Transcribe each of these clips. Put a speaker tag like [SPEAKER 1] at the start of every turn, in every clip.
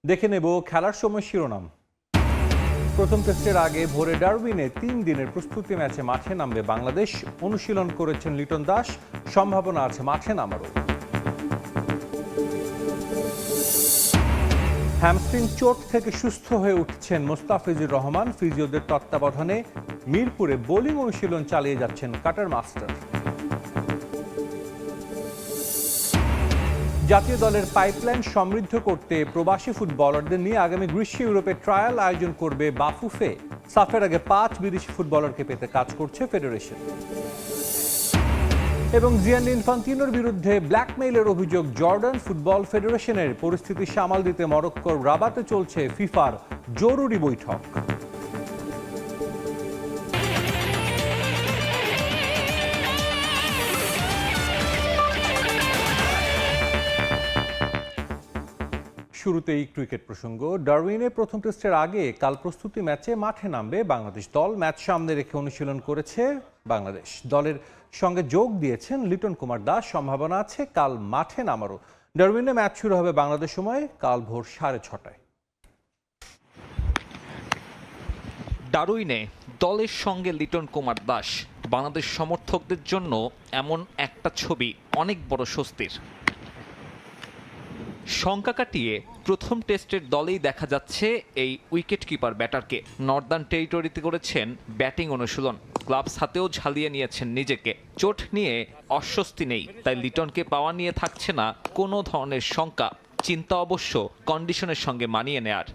[SPEAKER 1] দেখে নেব খেলার সময় শিরোনাম। প্রথম টেস্টের আগে ভোরে ডারউইনে 3 দিনের প্রস্তুতি ম্যাচে মাঠে নামবে বাংলাদেশ। অনুশীলন করেছেন লিটন দাস, সম্ভাবনা আছে মাঠে নামারও। হ্যামস্ট্রিং চোট থেকে সুস্থ হয়ে উঠছেন মোস্তাফিজুর রহমান। ফিজিওদের তত্ত্বাবধানে মিরপুরে বোলিং অনুশীলন চালিয়ে যাচ্ছেন কাটার মাস্টার। জাতীয় দলের পাইপলাইন সমৃদ্ধ করতে প্রবাসী ফুটবলারদের নিয়ে আগামী গ্রীষ্মে ইউরোপে ট্রায়াল আয়োজন করবে বাফুফে। সাফের আগে 5 বিদেশি ফুটবলারকে পেতে কাজ করছে ফেডারেশন। এবং জিয়ানি ইনফান্তিনোর বিরুদ্ধে ব্ল্যাকমেইলের অভিযোগ জর্ডান ফুটবল ফেডারেশনের। পরিস্থিতি সামাল দিতে মরক্কোর রাবাতে চলছে ফিফার জরুরি বৈঠক। শুরুতেই ক্রিকেট প্রসঙ্গ। ডারউইনে প্রথম টেস্টের আগে কাল প্রস্তুতি ম্যাচে মাঠে নামবে বাংলাদেশ দল। ম্যাচ সামনে রেখে অনুশীলন করেছে বাংলাদেশ। দলের সঙ্গে যোগ দিয়েছেন লিটন কুমার দাস। সম্ভাবনা আছে কাল মাঠে নামারও। ডারউইনে ম্যাচ শুরু হবে বাংলাদেশ সময় কাল ভোর 6:30টায়।
[SPEAKER 2] ডারউইনে দলের সঙ্গে লিটন কুমার দাস। বাংলাদেশ সমর্থকদের জন্য এমন একটা ছবি অনেক বড় স্বস্তির। শঙ্কা কাটিয়ে প্রথম টেস্টের দলেই দেখা যাচ্ছে এই উইকেট কিপার ব্যাটারকে। নর্দার্ন টেরিটরিতে করেছেন ব্যাটিং অনুশীলন। গ্লাভস হাতেও ঝালিয়ে নিয়েছেন নিজেকে। চোট নিয়ে অস্বস্তি নেই, তাই লিটনকে পাওয়া নিয়ে থাকছে না কোনো ধরনের শঙ্কা। চিন্তা অবশ্য কন্ডিশনের সঙ্গে মানিয়ে নেয়ার।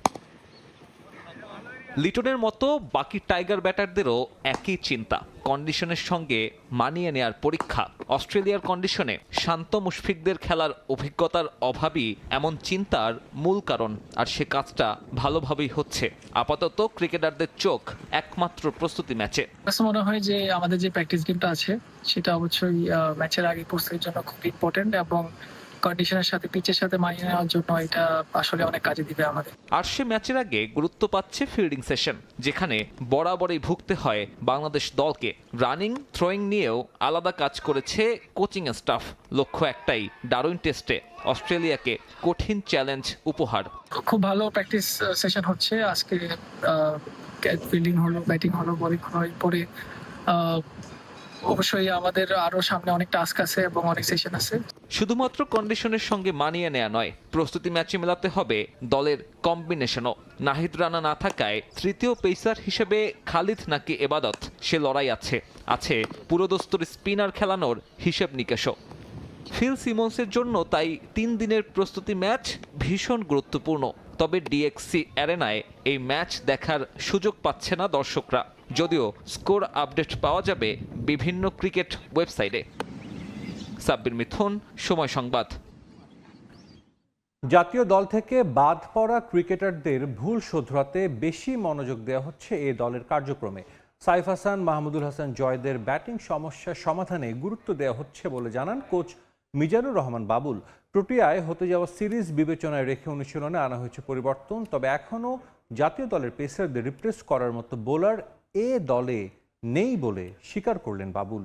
[SPEAKER 2] লিটনের মতো বাকি টাইগার ব্যাটারদেরও একই চিন্তা, কন্ডিশনের সঙ্গে মানিয়ে নেয়ার পরীক্ষা। অস্ট্রেলিয়ার কন্ডিশনে শান্ত মুশফিকদের খেলার অভিজ্ঞতার অভাবই এমন চিন্তার মূল কারণ, আর সে কাজটা ভালোভাবেই হচ্ছে। আপাতত ক্রিকেটারদের চোখ একমাত্র প্রস্তুতি ম্যাচে।
[SPEAKER 3] মনে হয় যে আমাদের যে প্র্যাকটিস গেমটা আছে সেটা অবশ্যই ম্যাচের আগে প্রস্তুতির জন্য খুব ইম্পর্টেন্ট, এবং কন্ডিশনের সাথে পিচের সাথে মানিয়ে নেওয়ার জন্য এটা আসলে অনেক কাজে দিবে আমাদের।
[SPEAKER 2] আর সে ম্যাচের আগে গুরুত্ব পাচ্ছে ফিল্ডিং সেশন, যেখানে বরাবরই ভুগতে হয় বাংলাদেশ দলকে। রানিং থ্রোয়িং নিয়েও আলাদা কাজ করেছে কোচিং স্টাফ। লক্ষ্য একটাই, ডারউইন টেস্টে অস্ট্রেলিয়াকে কঠিন চ্যালেঞ্জ উপহার।
[SPEAKER 3] খুব ভালো প্র্যাকটিস সেশন হচ্ছে আজকে। ফিল্ডিং হলো, ব্যাটিং হলো, বোলিং হলো। এরপরে অবশ্যই আমাদের আরো সামনে অনেক টাস্ক আছে এবং অনেক সেশন আছে।
[SPEAKER 2] শুধুমাত্র কন্ডিশনের সঙ্গে মানিয়ে নেওয়া নয়, প্রস্তুতি ম্যাচে মেলাতে হবে দলের কম্বিনেশনও। নাহিদ রানা না থাকায় তৃতীয় পেসার হিসেবে খালিদ নাকি এবাদত, সে লড়াই আছে পুরোদস্তুর স্পিনার খেলানোর হিসেব নিকেশও। ফিল সিমন্সের জন্য তাই 3 দিনের প্রস্তুতি ম্যাচ ভীষণ গুরুত্বপূর্ণ। তবে ডিএক্সি অ্যারেনায় এই ম্যাচ দেখার সুযোগ পাচ্ছে না দর্শকরা, যদিও স্কোর আপডেট পাওয়া যাবে বিভিন্ন ক্রিকেট ওয়েবসাইটে। সাব্বির মিথুন, সময় সংবাদ।
[SPEAKER 1] জাতীয় দল থেকে বাদ পড়া ক্রিকেটারদের ভুল শোধরাতে বেশি মনোযোগ দেওয়া হচ্ছে এ দলের কার্যক্রমে। সাইফ হাসান, মাহমুদুল হাসান জয়দের ব্যাটিং সমস্যার সমাধানে গুরুত্ব দেওয়া হচ্ছে বলে জানান কোচ মিজানুর রহমান বাবুল। প্রোটিয়ায় হতে যাওয়া সিরিজ বিবেচনায় রেখে অনুশীলনে আনা হয়েছে পরিবর্তন। তবে এখনও জাতীয় দলের পেসারদের রিপ্লেস করার মতো বোলার এ দলে নেই বলে স্বীকার করলেন বাবুল।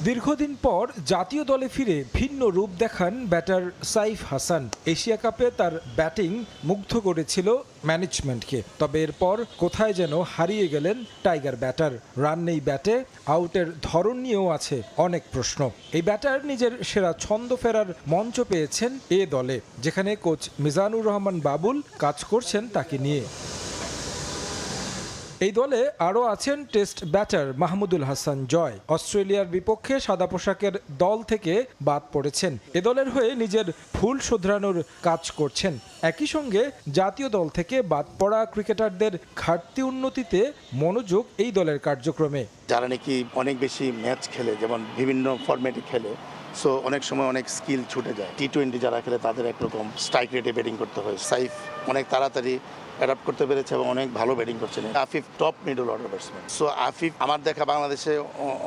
[SPEAKER 4] দীর্ঘদিন পর জাতীয় দলে ফিরে ভিন্ন রূপ দেখান ব্যাটার সাইফ হাসান। এশিয়া কাপে তার ব্যাটিং মুগ্ধ করেছিল ম্যানেজমেন্টকে, তবে এরপর কোথায় যেন হারিয়ে গেলেন টাইগার ব্যাটার। রান নেই ব্যাটে, আউটের ধরন নিয়েও আছে অনেক প্রশ্ন। এই ব্যাটার নিজের সেরা ছন্দ ফেরার মঞ্চ পেয়েছেন এ দলে, যেখানে কোচ মিজানুর রহমান বাবুল কাজ করছেন তাকে নিয়ে। এই দলে আরও আছেন টেস্ট ব্যাটার মাহমুদুল হাসান জয়। অস্ট্রেলিয়ার বিপক্ষে সাদা পোশাকের দল থেকে বাদ পড়েছেন। এ দলের হয়ে নিজের ভুল শোধরানোর কাজ করছেন। একই সঙ্গে জাতীয় দল থেকে বাদ পড়া ক্রিকেটারদের ঘাটতি উন্নতিতে মনোযোগ এই দলের কার্যক্রমে।
[SPEAKER 5] যারা নাকি অনেক বেশি ম্যাচ খেলে, যেমন বিভিন্ন ফরম্যাটে খেলে, সো অনেক সময় অনেক স্কিল ছুটে যায়। টি-20 যারা খেলে তাদের একরকম স্ট্রাইক রেটে ব্যাটিং করতে হয়। সাইফ অনেক তাড়াতাড়ি অ্যাডাপ্ট করতে পেরেছে এবং অনেক ভালো ব্যাটিং করছেন। Afif top middle order batsman. So Afif আমার দেখা বাংলাদেশে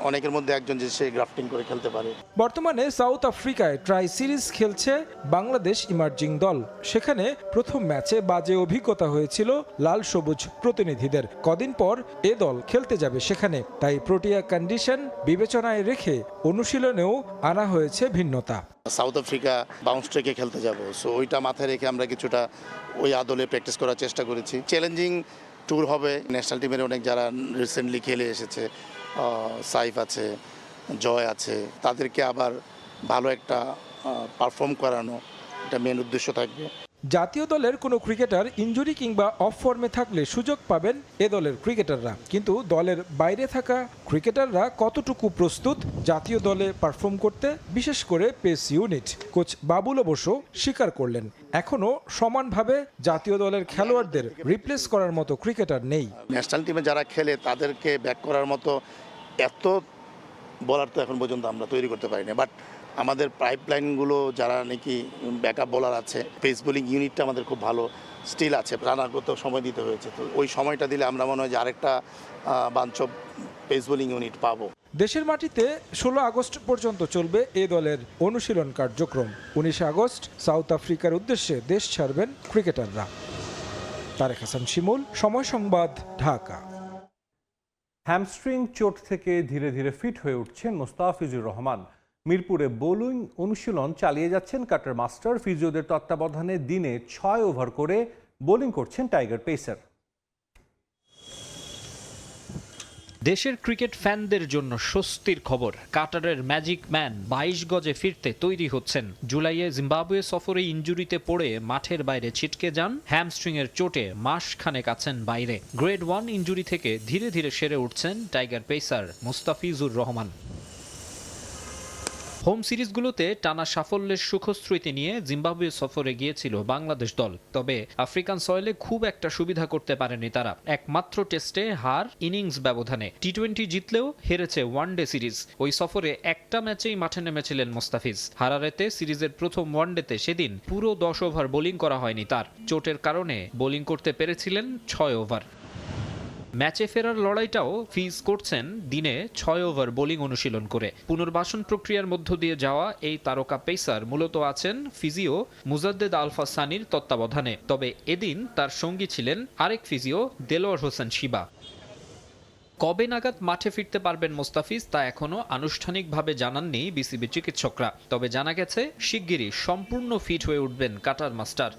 [SPEAKER 5] অনেকের মধ্যে একজন, যে সে গ্রাফটিং করে খেলতে পারে।
[SPEAKER 4] বর্তমানে সাউথ আফ্রিকায় ট্রাই সিরিজ খেলছে বাংলাদেশ ইমার্জিং দল। সেখানে প্রথম ম্যাচে বাজে অভিজ্ঞতা হয়েছিল লাল সবুজ প্রতিনিধিদের। কদিন পর এ দল খেলতে যাবে সেখানে, তাই প্রোটিয়া কন্ডিশন বিবেচনায় রেখে অনুশীলনেও আনা হয়েছে হয়েছে ভিন্নতা।
[SPEAKER 5] সাউথ আফ্রিকা বাউন্স ট্রেকে খেলতে যাব, সো ওইটা মাথায় রেখে আমরা কিছুটা ওই আদলে প্র্যাকটিস করার চেষ্টা করেছি। চ্যালেঞ্জিং ট্যুর হবে। ন্যাশনাল টিমের অনেক যারা রিসেন্টলি খেলে এসেছে, সাইফ আছে, জয় আছে, তাদেরকে আবার ভালো একটা পারফর্ম করানো, এটা মেন উদ্দেশ্য থাকবে।
[SPEAKER 4] জাতীয় দলের কোনো ক্রিকেটার ইনজুরি কিংবা অফ ফর্মে থাকলে সুযোগ পাবেন এ দলের ক্রিকেটাররা, কিন্তু দলের বাইরে থাকা ক্রিকেটাররা কতটুকু প্রস্তুত জাতীয় দলে পারফর্ম করতে, বিশেষ করে পেস ইউনিট কোচ বাবুল অবশ্য স্বীকার করলেন এখনও সমানভাবে জাতীয় দলের খেলোয়াড়দের রিপ্লেস করার মতো ক্রিকেটার নেই।
[SPEAKER 5] ন্যাশনাল টিমে যারা খেলে তাদেরকে ব্যাক করার মতো এত বলার তো এখন পর্যন্ত আমরা তৈরি করতে পারিনি, বাট আমাদের পাইপলাইনগুলো যারা নাকি ব্যাকআপ বোলার আছে, পেস বোলিং ইউনিটটা আমাদের খুব ভালো স্টিল আছে। রানারগত সময় দিতে হয়েছে, তো ওই সময়টা দিলে আমরা মনে হয় যে আরেকটা bunch of pace bowling unit পাবো।
[SPEAKER 4] দেশের মাটিতে 16 আগস্ট পর্যন্ত চলবে এ দলের অনুশীলন কার্যক্রম। 19 আগস্ট সাউথ আফ্রিকার উদ্দেশ্যে দেশ ছাড়বেন ক্রিকেটাররা। তারেক হাসান শিমুল, সময় সংবাদ, ঢাকা।
[SPEAKER 1] হ্যামস্ট্রিং চোট থেকে ধীরে ধীরে ফিট হয়ে উঠছেন মোস্তাফিজুর রহমান। মিরপুরে বোলিং অনুশীলন চালিয়ে যাচ্ছেন কাটার মাস্টার। ফিজিওদের তত্ত্বাবধানে দিনে 6 ওভার করে বোলিং করছেন টাইগার পেসার।
[SPEAKER 6] দেশের ক্রিকেট ফ্যানদের জন্য স্বস্তির খবর, কাটারের ম্যাজিক ম্যান 22 গজে ফিরতে তৈরি হচ্ছেন। জুলাইয়ে জিম্বাবুয়ে সফরে ইনজুরিতে পড়ে মাঠের বাইরে ছিটকে যান। হ্যামস্ট্রিংয়ের চোটে মাস খানেক আছেন বাইরে। গ্রেড 1 ইনজুরি থেকে ধীরে ধীরে সেরে উঠছেন tiger pacer Mustafizur Rahman. Home সিরিজগুলোতে টানা সাফল্যের সুখস্মৃতি নিয়ে জিম্বাবুয়ে সফরে গিয়েছিল বাংলাদেশ দল, তবে আফ্রিকান সয়েলে খুব একটা সুবিধা করতে পারেনি তারা। একমাত্র টেস্টে হার ইনিংস ব্যবধানে। টি-20 জিতলেও হেরেছে ওয়ানডে সিরিজ। ওই সফরে একটা ম্যাচেই মাঠে নেমেছিলেন মোস্তাফিজ। হারারেতে সিরিজের প্রথম ওয়ানডেতে সেদিন পুরো 10 ওভার বোলিং করা হয়নি তার। চোটের কারণে বোলিং করতে পেরেছিলেন 6 ওভার। ম্যাচে ফেরার লড়াইটাও ফিজ করছেন দিনে 6 ওভার বোলিং অনুশীলন করে। পুনর্বাসন প্রক্রিয়ার মধ্য দিয়ে যাওয়া এই তারকা পেসার মূলত আছেন ফিজিও মুজাদ্দেদ আলফা সানির তত্ত্বাবধানে। তবে এদিন তার সঙ্গী ছিলেন আরেক ফিজিও দেলোয়ার হোসেন শিবা। কবে নাগাদ মাঠে ফিরতে পারবেন মোস্তাফিজ তা এখনও আনুষ্ঠানিকভাবে জানাননি বিসিবি চিকিৎসকরা। তবে জানা গেছে শিগগিরই সম্পূর্ণ ফিট হয়ে উঠবেন কাটার মাস্টার।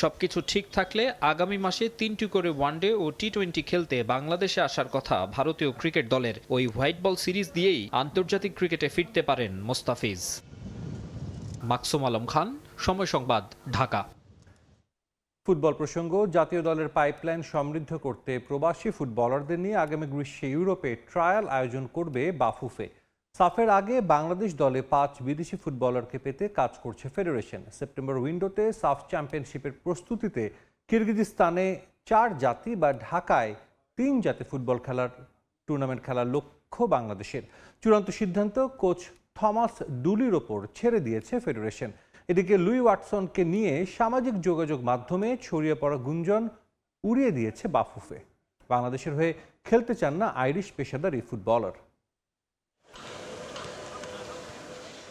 [SPEAKER 6] সবকিছু ঠিক থাকলে আগামী মাসে 3টি করে ওয়ানডে ও টি-20 খেলতে বাংলাদেশে আসার কথা ভারতীয় ক্রিকেট দলের। ওই হোয়াইট বল সিরিজ দিয়েই আন্তর্জাতিক ক্রিকেটে ফিরতে পারেন মোস্তাফিজ। মাকসুম আলম খান, সময় সংবাদ, ঢাকা।
[SPEAKER 1] ফুটবল প্রসঙ্গ, জাতীয় দলের পাইপলাইন সমৃদ্ধ করতে প্রবাসী ফুটবলারদের নিয়ে আগামী গ্রীষ্মে ইউরোপে ট্রায়াল আয়োজন করবে বাফুফে। সাফের আগে বাংলাদেশ দলে 5 বিদেশি ফুটবলারকে পেতে কাজ করছে ফেডারেশন। সেপ্টেম্বর উইন্ডোতে সাফ চ্যাম্পিয়নশিপের প্রস্তুতিতে কিরগিজস্তানে 4 জাতি বা ঢাকায় 3 জাতি ফুটবল টুর্নামেন্ট খেলার লক্ষ্য বাংলাদেশের। চূড়ান্ত সিদ্ধান্ত কোচ থমাস ডুলির ওপর ছেড়ে দিয়েছে ফেডারেশন। এদিকে লুই ওয়াটসনকে নিয়ে সামাজিক যোগাযোগ মাধ্যমে ছড়িয়ে পড়া গুঞ্জন উড়িয়ে দিয়েছে বাফুফে। বাংলাদেশের হয়ে খেলতে চান না আইরিশ পেশাদার এই ফুটবলার।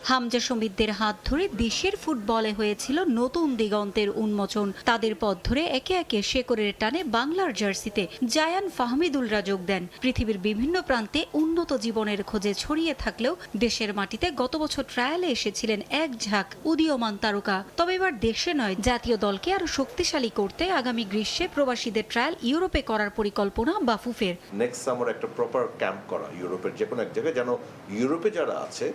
[SPEAKER 7] হামজা সমিতদের হাত ধরে দেশের ফুটবলে হয়েছিল নতুন দিগন্তের উন্মোচন। তাদের পথ ধরে একে একে শেকড়ের টানে বাংলার জার্সিতে জায়ান ফাহমিদুলরা যোগ দেন। পৃথিবীর বিভিন্ন প্রান্তে উন্নত জীবনের খোঁজে ছড়িয়ে থাকলেও দেশের মাটিতে গত বছর ট্রায়ালে এসেছিলেন এক ঝাঁক উদীয়মান তারকা। তবে এবার দেশে নয়, জাতীয় দলকে আরো শক্তিশালী করতে আগামী গ্রীষ্মে প্রবাসীদের ট্রায়াল ইউরোপে করার পরিকল্পনা বাফুফের।
[SPEAKER 8] নেক্সট সামার একটা প্রপার ক্যাম্প করা ইউরোপের যে কোনো এক জায়গায়, যেন ইউরোপে যারা আছে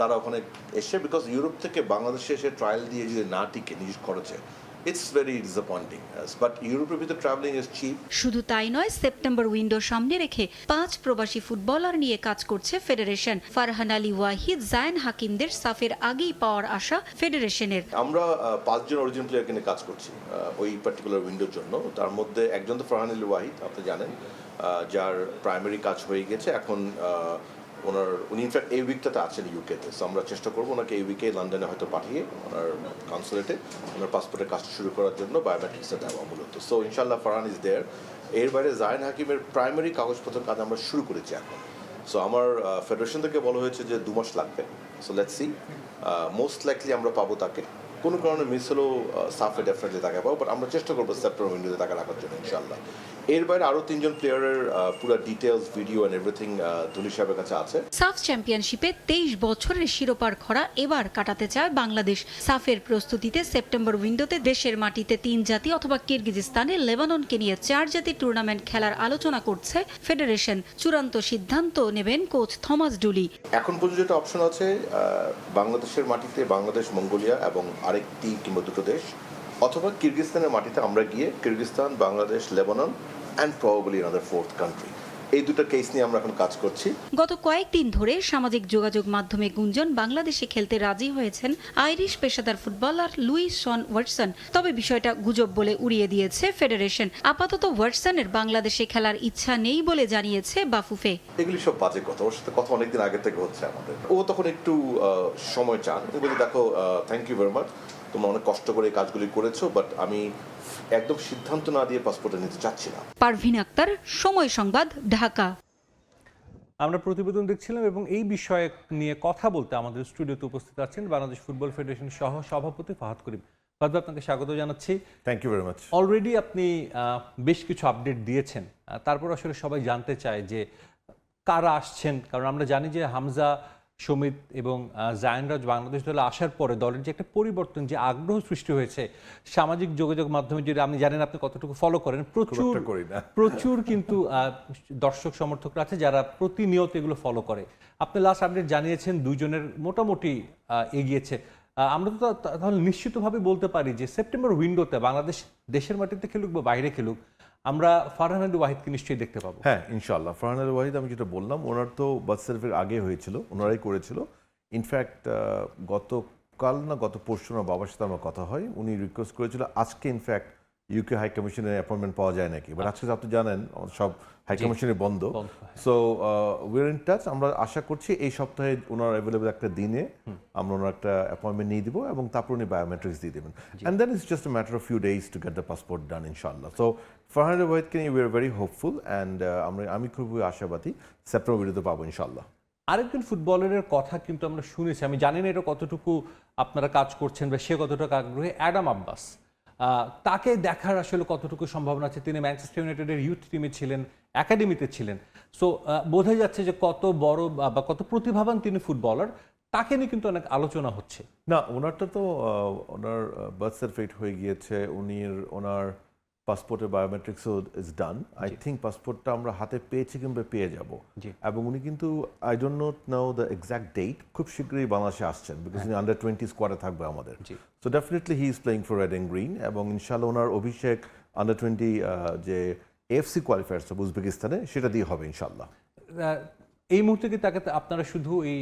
[SPEAKER 8] তারা ওখানে এসে, বিকজ ইউরোপ থেকে বাংলাদেশে এসে ট্রায়াল দিয়ে যদি না টিকে নিজ খরচে, ইটস ভেরি ডিসঅ্যাপয়েন্টিং। বাট ইউরোপের ভিতরে ট্রাভেলিং ইজ চিপ।
[SPEAKER 7] শুধু তাই নয়, সেপ্টেম্বর উইন্ডো সামনে রেখে 5 প্রবাসী ফুটবলার নিয়ে কাজ করছে ফেডারেশন। ফারহান আলী ওয়াহিদ, জায়ান হাকিমদের সাফের আগেই পাওয়ার আশা ফেডারেশনের।
[SPEAKER 8] আমরা 5 জন অরিজিনাল প্লেয়ারকে নিয়ে কাজ করছি ওই পার্টিকুলার উইন্ডোর জন্য। তার মধ্যে একজন তো ফারহান আলী ওয়াহিদ, আপনি জানেন, যার প্রাইমারি কাজ হয়ে গেছে। এখন উনি ইনফ্যাক্ট এই উইকটাতে আছেন ইউকেতে। সো আমরা চেষ্টা করবো ওনাকে এই উইকে লন্ডনে হয়তো পাঠিয়ে ওনার কনসুলেটে ওনার পাসপোর্টের কাজটা শুরু করার জন্য বায়োমেট্রিক্সটা দেওয়া মূলত। সো ইনশাল্লাহ ফারহান ইজ দেয়ার। এর বাইরে জায়ান হাকিমের প্রাইমারি কাগজপত্রের কাজ আমরা শুরু করেছি এখন। সো আমার ফেডারেশন থেকে বলা হয়েছে যে 2 মাস লাগবে। So let's C, most likely আমরা পাবো তাকে কোনো কারণে মিস হলেও সাফে ডেফিনেটলি তাকে পাবো, বাট আমরা চেষ্টা করবো সেপ্টেম্বর উইন্ডোতে তাকে রাখার জন্য ইনশাল্লাহ। এর বাইরে আরও 3 জন প্লেয়ারের পুরো details video and everything Dhoni সাহেবের কাছে আছে।
[SPEAKER 7] সাফ চ্যাম্পিয়নশিপে 23 বছরের শিরোপার খরা এবার কাটাতে চায় বাংলাদেশ। সাফের প্রস্তুতিতে সেপ্টেম্বর উইন্ডোতে দেশের মাটিতে 3 জাতি অথবা কিরগিজস্তানে লেবাননকে নিয়ে 4 জাতির টুর্নামেন্ট খেলার আলোচনা করছে ফেডারেশন। চূড়ান্ত সিদ্ধান্ত নেবেন কোচ থমাস ডুলি।
[SPEAKER 8] এখন পর্যন্ত যেটা অপশন আছে বাংলাদেশের মাটিতে বাংলাদেশ, মঙ্গোলিয়া এবং আরেকটি কিংবা দুটো দেশ, অথবা কিরগিজস্তানের মাটিতে আমরা গিয়ে Kyrgyzstan, Bangladesh, Lebanon and probably another 4th country, এই দুটো কেস নিয়ে আমরা এখন কাজ করছি।
[SPEAKER 7] গত কয়েকদিন ধরে সামাজিক যোগাযোগ মাধ্যমে গুঞ্জন বাংলাদেশে খেলতে রাজি হয়েছেন আইরিশ পেশাদার ফুটবলার লুইস শন ওয়াটসন। তবে বিষয়টা গুজব বলে উড়িয়ে দিয়েছে ফেডারেশন। আপাতত ওয়াটসনের বাংলাদেশে খেলার ইচ্ছা নেই বলে জানিয়েছে বাফুফে।
[SPEAKER 8] এগুলি সব বাজে কথা, ওর সাথে কথা অনেকদিন আগে থেকে হচ্ছে আমাদের। ও তখন একটু সময় চান, বলি দেখো থ্যাংক ইউ ভেরি মাচ, তোমরা অনেক কষ্ট করে এই কাজগুলি করেছো, বাট আমি একদম সিদ্ধান্ত না দিয়ে পাসপোর্টটা নিতে চাচ্ছি না।
[SPEAKER 7] পারভিন আক্তার, সময় সংবাদ, ঢাকা।
[SPEAKER 1] আমরা প্রতিবেদন দেখছিলাম এবং এই বিষয়ে নিয়ে কথা বলতে আমাদের স্টুডিওতে উপস্থিত আছেন বাংলাদেশ ফুটবল ফেডারেশন সহ সভাপতি ফাহাদ করিম। ফাহাদ, আপনাকে স্বাগত জানাচ্ছি।
[SPEAKER 9] Thank you very much.
[SPEAKER 1] Already আপনি বেশ কিছু আপডেট দিয়েছেন, তারপর আসলে সবাই জানতে চায় যে কারা আসছেন, কারণ আমরা জানি যে হামজা, সমিত এবং জায়ানরাজ বাংলাদেশ দলে আসার পরে দলের যে একটা পরিবর্তন, যে আগ্রহ সৃষ্টি হয়েছে সামাজিক যোগাযোগ মাধ্যমে, যদি আপনি জানেন আপনি কতটুকু ফলো করেন, প্রচুর কিন্তু দর্শক সমর্থকরা আছে যারা প্রতিনিয়ত এগুলো ফলো করে। আপনি লাস্ট আপডেট জানিয়েছেন 2 জনের মোটামুটি এগিয়েছে। আমরা তো তাহলে নিশ্চিতভাবে বলতে পারি যে সেপ্টেম্বর উইন্ডোতে বাংলাদেশ দেশের মাটিতে খেলুক বা বাইরে খেলুক, আমরা ফারহান আলী ওয়াহিদকে নিশ্চয়ই দেখতে পাবো।
[SPEAKER 9] হ্যাঁ, ইনশাআল্লাহ। ফারহান আলী ওয়াহিদ, আমি যেটা বললাম, ওনার তো বার্থ সার্টিফিকেট আগে হয়েছিল, ওনারাই করেছিল। ইনফ্যাক্ট গতকাল না গত পরশু না বাবার সাথে আমার কথা হয়, উনি রিকোয়েস্ট করেছিল আজকে ইনফ্যাক্ট ইউকে হাই কমিশনের অ্যাপয়েন্টমেন্ট পাওয়া যায় নাকি, বাট আজকে আপনি জানেন সব হাই কমিশনে বন্ধ। So we're in touch. আমরা আশা করছি এই সপ্তাহে ওনার অ্যাভেলেবল একটা দিনে আমরা ওনার একটা অ্যাপয়েন্টমেন্ট নিয়ে দিব এবং তারপর উনি বায়োমেট্রিক্স দিয়ে দেবেন, and then it's just a matter of few days to get the passport done ইনশাআল্লাহ। সো ফারহান আলী ওয়াহিদকে নিয়ে we are very hopeful, and আমি খুবই আশাবাদী সেপ্টেম্বর বিরুদ্ধে পাবো ইনশাআল্লাহ।
[SPEAKER 1] আরেকজন ফুটবলারের কথা কিন্তু আমরা শুনেছি, আমি জানি না এটা কতটুকু আপনারা কাজ করছেন বা সে কতটুকু আগ্রহী, অ্যাডাম আব্বাস। তাকে দেখার আসলে কতটুকু সম্ভাবনা আছে? তিনি ম্যানচেস্টার ইউনাইটেডের ইউথ টিমে ছিলেন, একাডেমিতে ছিলেন। সো বোঝা যাচ্ছে যে কত বড় বা কত প্রতিভাবান তিনি ফুটবলার। তাকে নিয়ে কিন্তু অনেক আলোচনা হচ্ছে।
[SPEAKER 9] না, ওনারটা তো ওনার বার্থ সার্টিফিকেট হয়ে গিয়েছে, ওনার পাসপোর্টের বায়োমেট্রিক্সও ইজ ডান। আই থিঙ্ক পাসপোর্টটা আমরা হাতে পেয়েছি কিংবা পেয়ে যাব, এবং উনি কিন্তু I don't know the exact date, খুব শীঘ্রই বাংলাদেশে আসছেন, বিকজ উনি আন্ডার 20 স্কোয়াডে থাকবে আমাদের। So definitely he is playing for red and green, এবং ইনশাআল্লাহ ওনার অভিষেক আন্ডার 20 যে এফসি কোয়ালিফায়ার্স হবে উজবেকিস্তানে, সেটা দিয়ে হবে ইনশাআল্লাহ।
[SPEAKER 1] এই মুহূর্তে কি তাকে আপনারা শুধু এই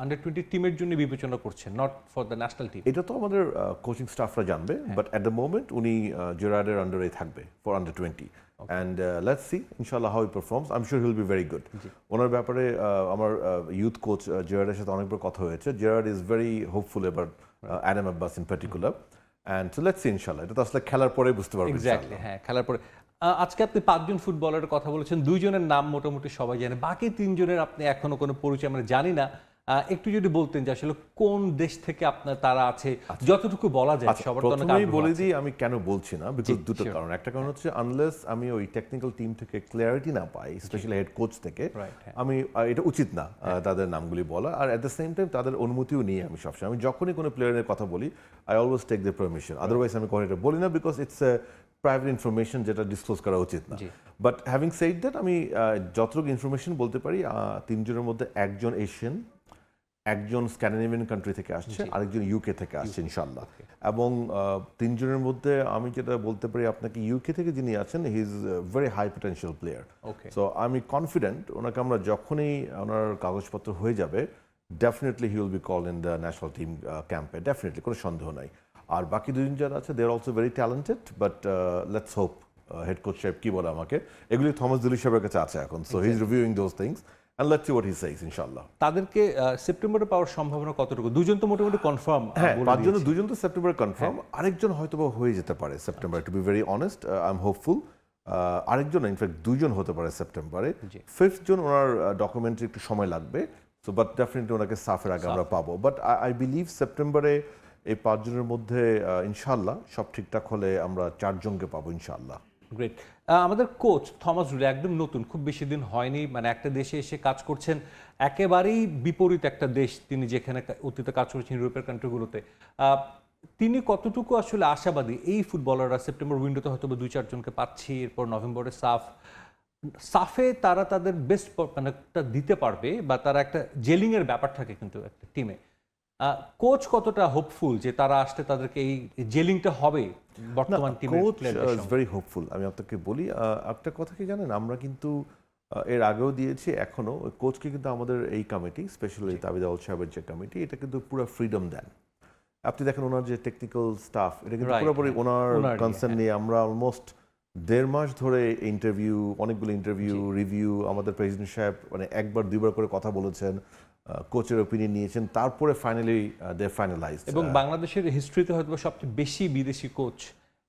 [SPEAKER 1] আন্ডার 20 টিমের জন্য বিবেচনা করছেন, not for the national team?
[SPEAKER 9] এটা তো আমাদের কোচিং স্টাফরা জানবে, বাট অ্যাট দ্য মোমেন্ট উনি জেরার্ডের আন্ডারে থাকবে for under 20, and let's see ইনশাআল্লাহ how he performs. I am sure he will be very good. ওনার ব্যাপারে আমার ইউথ কোচ জেরার্ডের সাথে অনেকবার কথা হয়েছে। Gerard is very hopeful about Adam Abbas in particular, and so let's see ইনশাআল্লাহ। এটা তো আসলে খেলার পরে বুঝতে পারবেন।
[SPEAKER 1] এক্স্যাক্টলি, হ্যাঁ, খেলার পরে। আজকে আপনি 5 জন ফুটবলারের কথা বলেছেন, 2 জনের নাম মোটামুটি সবাই জানে, বাকি 3 জনের আপনি এখনো কোনো পরিচয় আমরা জানি না। একটু যদি বলতেন যে আসলে কোন দেশ থেকে আপনার তারা আছে, যতটুকু বলা যায়। সবার তো অনেক আগ্রহ আছে।
[SPEAKER 9] বলে দিই আমি কেন বলছি না, বিকজ দুটো কারণ। একটা কারণ হচ্ছে আনলেস আমি ওই টেকনিক্যাল টিম থেকে ক্লিয়ারিটি না পাই, স্পেশালি হেড কোচ থেকে, আমি এটা উচিত না তাদের নামগুলি বলা। আর অ্যাট দ্য সেম টাইম তাদের অনুমতিও নিয়ে আমি সবসময়, আমি যখনই কোনো প্লেয়ারের কথা বলি I always take the permission, otherwise আমি কখনো এটা বলি না, বিকজ ইটস প্রাইভেট ইনফরমেশন যেটা ডিসক্লোজ করা উচিত না। বাট হ্যাভিং সেড দ্যাট, আমি যতটুকু ইনফরমেশন বলতে পারি, 3 জনের মধ্যে একজন এশিয়ান, একজন স্ক্যান্ডিনেভিয়ান কান্ট্রি থেকে আসছে, আরেকজন ইউকে থেকে আসছে ইনশাআল্লাহ। এবং 3 জনের মধ্যে আমি যেটা বলতে পারি আপনাকে, ইউকে থেকে যিনি আছেন he is very high potential player. So আমি কনফিডেন্ট ওনাকে আমরা যখনই ওনার কাগজপত্র হয়ে যাবে, definitely he will be call in the national team ক্যাম্পে, ডেফিনেটলি, কোনো সন্দেহ নাই। আর বাকি 2 জন যারা আছে they are also very talented, but let's hope head coach সাহেব কি বলে আমাকে, এগুলি থমাস ডুলি সাহেবের কাছে আছে এখন। So he is reviewing those things, and let's see what he says ইনশাআল্লাহ।
[SPEAKER 1] তাদেরকে সেপ্টেম্বরে পাওয়ার সম্ভাবনা কতটুকু? 2 জন তো মোটামুটি কনফার্ম।
[SPEAKER 9] হ্যাঁ, 5 জন, 2 জন তো সেপ্টেম্বরে কনফার্ম, আরেকজন হয়তো বা হয়ে যেতে পারে সেপ্টেম্বরে, to be very honest I am hopeful. আরেকজন ইনফ্যাক্ট 2 জন হতে পারে সেপ্টেম্বরে। 5th জন ওনার ডকুমেন্টারি একটু সময় লাগবে, সো বাট ডেফিনেটলি ওনাকে সাফের আগে আমরা পাবো। বাট আই বিলিভ সেপ্টেম্বরে এই 5 জনের মধ্যে ইনশাআল্লাহ সব ঠিকঠাক হলে আমরা 4 জনকে পাবো ইনশাআল্লাহ।
[SPEAKER 1] গ্রেট। আমাদের কোচ থমাস রুল একদম নতুন, খুব বেশি দিন হয়নি, মানে একটা দেশে এসে কাজ করছেন, একেবারেই বিপরীত একটা দেশ তিনি যেখানে অতীতে কাজ করেছেন ইউরোপের কান্ট্রিগুলোতে। তিনি কতটুকু আসলে আশাবাদী এই ফুটবলাররা সেপ্টেম্বর উইন্ডোতে হয়তো 2-4 জনকে পাচ্ছি, এরপর নভেম্বরে সাফে তারা তাদের বেস্ট মানে দিতে পারবে, বা তারা একটা জেলিং এর ব্যাপার থাকে কিন্তু একটা টিমে। কোচ কতটা হোপফুল যে তারা আসলে তাদেরকে এই জেলিংটা হবে বর্তমান টিমের
[SPEAKER 9] কোচ
[SPEAKER 1] প্লেয়ারদের
[SPEAKER 9] ইজ
[SPEAKER 1] সঙ্গে?
[SPEAKER 9] Very hopeful. আমি আপনাকে বলি একটা কথা কি জানেন, আমরা কিন্তু এর আগেও দিয়েছি, এখনো কোচকে কিন্তু আমাদের এই কমিটি, স্পেশালি তাবিদ আউল সাহেবের যে কমিটি, এটা কিন্তু পুরো ফ্রিডম দেন। আপনি দেখেন ওনার যে টেকনিক্যাল স্টাফ, এটা কিন্তু
[SPEAKER 1] Right,
[SPEAKER 9] পুরোপুরি
[SPEAKER 1] হ্যাঁ।
[SPEAKER 9] ওনার
[SPEAKER 1] ওনারই,
[SPEAKER 9] কনসার্ন নিয়ে আমরা অলমোস্ট 1.5 মাস ধরে অনেকগুলো ইন্টারভিউ রিভিউ, আমাদের প্রেসিডেন্ট সাহেব মানে 1-2 বার করে কথা বলেছেন, কোচের ওপিনিয়ন নিয়েছেন, তারপরে ফাইনালি দে ফাইনালাইজড।
[SPEAKER 1] এবং বাংলাদেশের হিস্ট্রিতে হয়তো সবচেয়ে বেশি বিদেশি কোচ,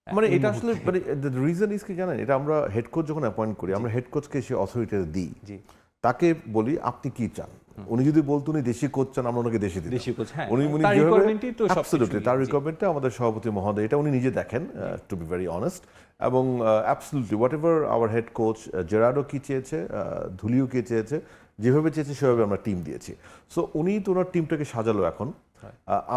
[SPEAKER 9] মানে এটা আসলে মানে দ্য রিজন ইজ কি জানেন, এটা আমরা হেড কোচ যখন অ্যাপয়েন্ট করি, আমরা হেড কোচকে সে অথরিটি দিই, তাকে বলি আপনি কি চান। উনি যদি বলতো উনি দেশি কোচ চান, আমরা ওনাকে দেশি দিই।
[SPEAKER 1] দেশি কোচ, হ্যাঁ,
[SPEAKER 9] উনি
[SPEAKER 1] তার
[SPEAKER 9] যেভাবে
[SPEAKER 1] রিকোয়ারমেন্টই তো
[SPEAKER 9] অ্যাবসলিউটলি তার
[SPEAKER 1] জি।
[SPEAKER 9] রিকোয়ারমেন্টটা আমাদের সভাপতি মহোদয় এটা উনি নিজে দেখেন, টু বি ভেরি অনেস্ট। এবং absolutely what ever our head coach Gerardo কি চেয়েছে, ধুলিও কি চেয়েছে, যেভাবে চেয়েছে সেভাবে আমরা টিম দিয়েছি। সো উনি তো ওনার টিমটাকে সাজালো এখন।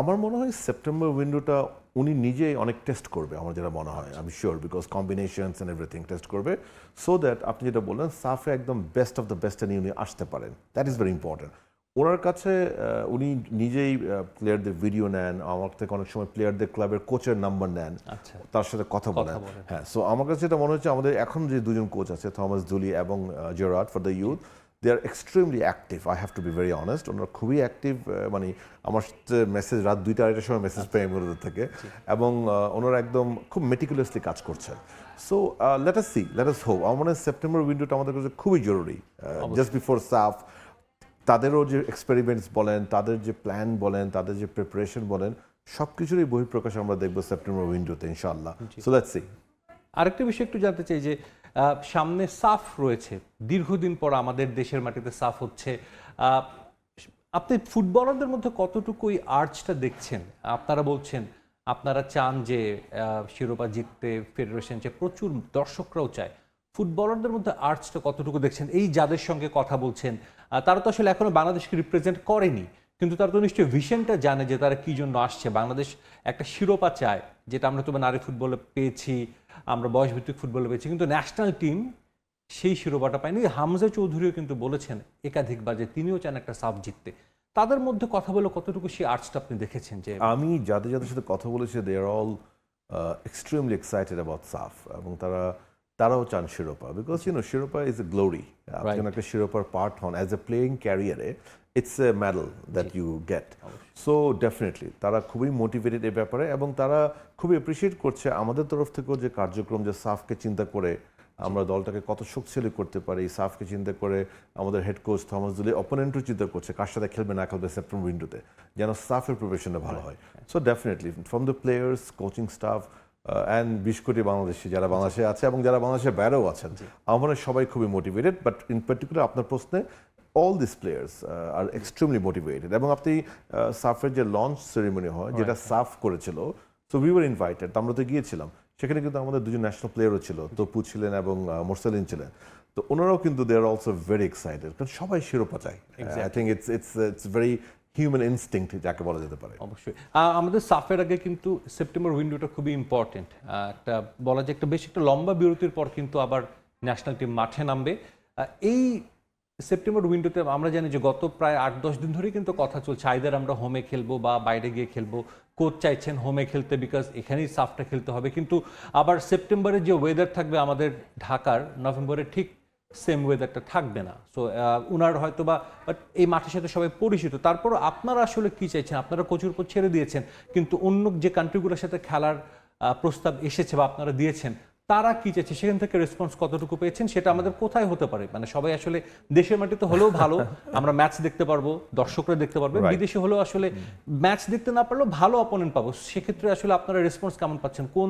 [SPEAKER 9] আমার মনে হয় সেপ্টেম্বর উইন্ডোটা উনি নিজেই অনেক টেস্ট করবে, আমার যেটা মনে হয়, আমি sure, because combinations and everything test করবে, সো দ্যাট আপনি যেটা বললেন সাফে একদম বেস্ট অফ দ্য বেস্ট নিয়ে উনি আসতে পারেন। That is very important. ওনার কাছে উনি নিজেই প্লেয়ারদের ভিডিও নেন, আমার থেকে অনেক সময় প্লেয়ারদের ক্লাবের কোচের নাম্বার নেন, তার সাথে কথা বলেন। হ্যাঁ, সো আমার কাছে যেটা মনে হচ্ছে আমাদের এখন যে 2 জন কোচ আছে, থমাস দুলি এবং Gerard for the youth, they are extremely active, I have to be very honest. ওনারা খুবই অ্যাক্টিভ, মানে আমার মেসেজ রাত 2টা-2টার সময় মেসেজ পাই আমি ওদের থেকে, এবং ওনারা একদম খুব মেটিকুলাসলি কাজ করছেন। So let us see, let us hope. আমার মনে হয় সেপ্টেম্বর উইন্ডোটা আমাদের কাছে খুবই জরুরি, জাস্ট বিফোর সাফ। তাদেরও যে এক্সপেরিমেন্টস বলেন, তাদের যে প্ল্যান বলেন, তাদের যে প্রিপারেশন বলেন, সব কিছুরই বহিঃপ্রকাশ আমরা দেখবো সেপ্টেম্বর উইন্ডোতে ইনশাআল্লাহ। So let's C.
[SPEAKER 1] আরেকটা বিষয় একটু জানতে চাই যে সামনে সাফ রয়েছে, দীর্ঘদিন পর আমাদের দেশের মাটিতে সাফ হচ্ছে, আপনি ফুটবলারদের মধ্যে কতটুকু ওই আর্চটা দেখছেন? আপনারা বলছেন আপনারা চান যে শিরোপা জিততে, ফেডারেশন যে প্রচুর দর্শকরাও চায়, ফুটবলারদের মধ্যে আর্চটা কতটুকু দেখছেন? এই যাদের সঙ্গে কথা বলছেন তারা তো আসলে এখনো বাংলাদেশকে রিপ্রেজেন্ট করেনি, কিন্তু তারা তো নিশ্চয়ই ভিশনটা জানে যে তারা কি জন্য আসছে। বাংলাদেশ একটা শিরোপা চায়, যেটা আমরা তো নারী ফুটবলে পেয়েছি, আমরা বয়সভিত্তিক ফুটবলে পেয়েছি, কিন্তু ন্যাশনাল টিম সেই শিরোপাটা পায়নি। হামজা চৌধুরীও কিন্তু বলেছেন একাধিকবার যে তিনিও চান একটা সাফ জিততে। তাদের মধ্যে কথা বলে কতটুকু সেই আর্টসটা আপনি দেখেছেন? যে
[SPEAKER 9] আমি যাদের সাথে কথা বলেছি, দে আর অল এক্সট্রিমলি এক্সাইটেড অ্যাবাউট সাফ, এবং তারাও চান শিরোপা, বিকজ শিরোপা ইজ এ গ্লোরি। আপনি যখন একটা শিরোপার পার্ট হন অ্যাজ এ প্লেয়িং ক্যারিয়ারে, it's a medal that you get. So definitely তারা খুবই মোটিভেটেড এই ব্যাপারে, এবং তারা খুবই অ্যাপ্রিসিয়েট করছে আমাদের তরফ থেকেও যে কার্যক্রম, যে সাফকে চিন্তা করে আমরা দলটাকে কত শক্তিশালী করতে পারি, সাফকে চিন্তা করে আমাদের হেড কোচ থমাস দুলি অপোনেন্টও চিন্তা করছে কার সাথে খেলবে না খেলবে সেপ্টেম্বর উইন্ডোতে, যেন সাফের প্রিপারেশনটা ভালো হয়। So definitely from the players, coaching staff and 20 কোটি বাংলাদেশি যারা বাংলাদেশে আছে এবং যারা বাংলাদেশের বাইরেও আছেন, আমার সবাই খুবই মোটিভেটেড। বাট ইন পার্টিকুলার আপনার প্রশ্নে, all these players are extremely motivated, এবং আপনি সাফের যে লঞ্চ সেরিমনি হয়, যেটা সাফ করেছিল, সো উই ওয়ার ইনভাইটেড, আমরা তো গিয়েছিলাম, সেখানে কিন্তু আমাদের 2 জন ন্যাশনাল প্লেয়ারও ছিল, তপু ছিলেন এবং মোরসালিন ছিলেন। তো ওনারাও কিন্তু দে আর অলসো ভেরি এক্সাইটেড, কারণ সবাই শিরোপা চায়। I think it's very human instinct যাকে বলা যেতে পারে।
[SPEAKER 1] অবশ্যই আমাদের সাফের আগে কিন্তু সেপ্টেম্বর উইন্ডোটা খুবই ইম্পর্টেন্ট, একটা বলা যায় একটা বেশ একটা লম্বা বিরতির পর কিন্তু আবার ন্যাশনাল টিম মাঠে নামবে। এই সেপ্টেম্বর উইন্ডোতে আমরা জানি যে গত প্রায় 8-10 দিন ধরেই কিন্তু কথা চলছে, আইদার আমরা হোমে খেলবো বা বাইরে গিয়ে খেলবো। কোচ চাইছেন হোমে খেলতে, বিকজ এখানেই সাফটা খেলতে হবে, কিন্তু আবার সেপ্টেম্বরে যে ওয়েদার থাকবে আমাদের ঢাকার, নভেম্বরে ঠিক সেম ওয়েদারটা থাকবে না। সো উনার হয়তো বা, বাট এই মাঠের সাথে সবাই পরিচিত। তারপরও আপনারা আসলে কি চাইছেন? আপনারা কোচের উপর ছেড়ে দিয়েছেন, কিন্তু অন্য যে কান্ট্রিগুলোর সাথে খেলার প্রস্তাব এসেছে বা আপনারা দিয়েছেন, তারা কি চাইছে, সেখান থেকে রেসপন্স কতটুকু পেয়েছেন, সেটা আমাদের কোথায় হতে পারে? মানে সবাই আসলে দেশের মাটিতে হলেও ভালো, আমরা ম্যাচ দেখতে পারবো, দর্শকরা দেখতে পারবে, বিদেশে হলেও আসলে ম্যাচ দেখতে না পারলেও ভালো অপোনেন্ট পাবো। সেক্ষেত্রে আসলে আপনারা রেসপন্স কেমন পাচ্ছেন? কোন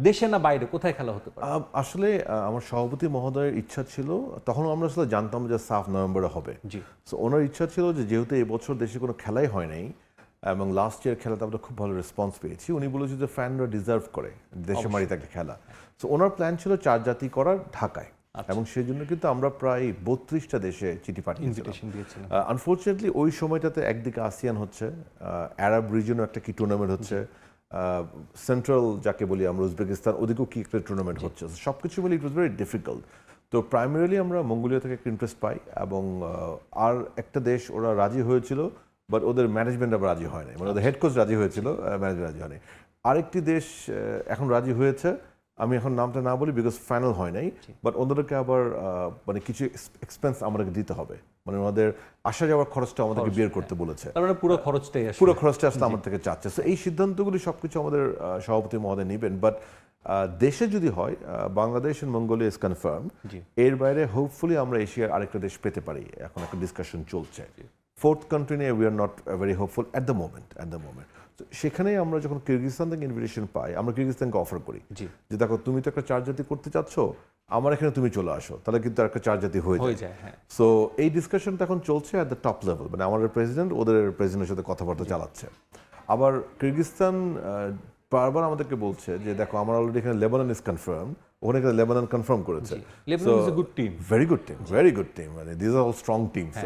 [SPEAKER 1] দেশে না বাইরে, কোথায় খেলা হতে পারে?
[SPEAKER 9] আসলে আমার সভাপতি মহোদয়ের ইচ্ছা ছিল, তখন আমরা আসলে জানতাম যে সাফ নভেম্বরে হবে, সো ওনার ইচ্ছা ছিল যে যেহেতু এবছর দেশে কোনো খেলাই হয় নাই, এবং লাস্ট ইয়ার খেলাতে আমরা খুব ভালো রেসপন্স পেয়েছি। উনি বলেছে যে ফ্যানরা ডিজার্ভ করে দেশের মাটিতে একটা খেলা। সো ওনার প্ল্যান ছিল 4 জাতি করার ঢাকায়, এবং সেই জন্য কিন্তু আমরা প্রায় 32টা দেশে চিঠি পাঠিয়েছিলাম। আনফর্চুনেটলি ওই সময়টাতে একদিকে আসিয়ান হচ্ছে, আরব রিজনও একটা কি টুর্নামেন্ট হচ্ছে, সেন্ট্রাল যাকে বলি আমরা উজবেকিস্তান, ওদিকেও কি একটা টুর্নামেন্ট হচ্ছে, সবকিছু মিলে ইট ওয়াজ ভেরি ডিফিকাল্ট। তো প্রাইমারিলি আমরা মঙ্গোলিয়া থেকে একটা ইন্টারেস্ট পাই, এবং আর একটা দেশ ওরা রাজি হয়েছিল, বাট ওদের ম্যানেজমেন্ট আবার রাজি হয় নাই, মানে ওদের হেড কোচ রাজি হয়েছিল, ম্যানেজমেন্ট রাজি হয়নি। আরেকটি দেশ এখন রাজি হয়েছে, আমি এখন নামটা না বলি বিকজ ফাইনাল হয় নাই, বাট ওদেরকে আবার মানে কিছু এক্সপেন্স আমাদেরকে দিতে হবে, মানে ওদের আসা যাওয়ার খরচটা আমাদেরকে বের করতে বলেছে,
[SPEAKER 1] পুরো খরচটা
[SPEAKER 9] আসলে আমার থেকে চাচ্ছে। সো এই সিদ্ধান্তগুলি সবকিছু আমাদের সভাপতি মহোদয় নেবেন, বাট দেশে যদি হয় Bangladesh and Mongolia is confirm, এর বাইরে হোপফুলি আমরা এশিয়ার আরেকটা দেশ পেতে পারি, এখন একটা ডিসকাশন চলছে। ফোর্থ কান্ট্রি নিয়ে we are not very hopeful at the moment. সেখানেই আমরা যখন কিরগিজস্তান থেকে ইনভিটেশন পাই, আমরা কিরগিজস্তানকে অফার করি যে দেখো তুমি তো একটা 4 জাতি করতে চাচ্ছ, আমার এখানে তুমি চলে আসো, তাহলে কিন্তু একটা 4 জাতি হয়ে যায়। সো এই ডিসকাশনটা এখন চলছে অ্যাট দ্য টপ লেভেল, মানে আমাদের প্রেসিডেন্ট ওদের প্রেসিডেন্টের সাথে কথাবার্তা চালাচ্ছে। আবার কিরগিজস্তান বারবার আমাদেরকে বলছে যে দেখো আমার অলরেডি এখানে লেবানন ইজ কনফার্ম, ওখানে লেবানন কনফার্ম করেছে, ভেরি গুড টিম, মানে this are all strong teams.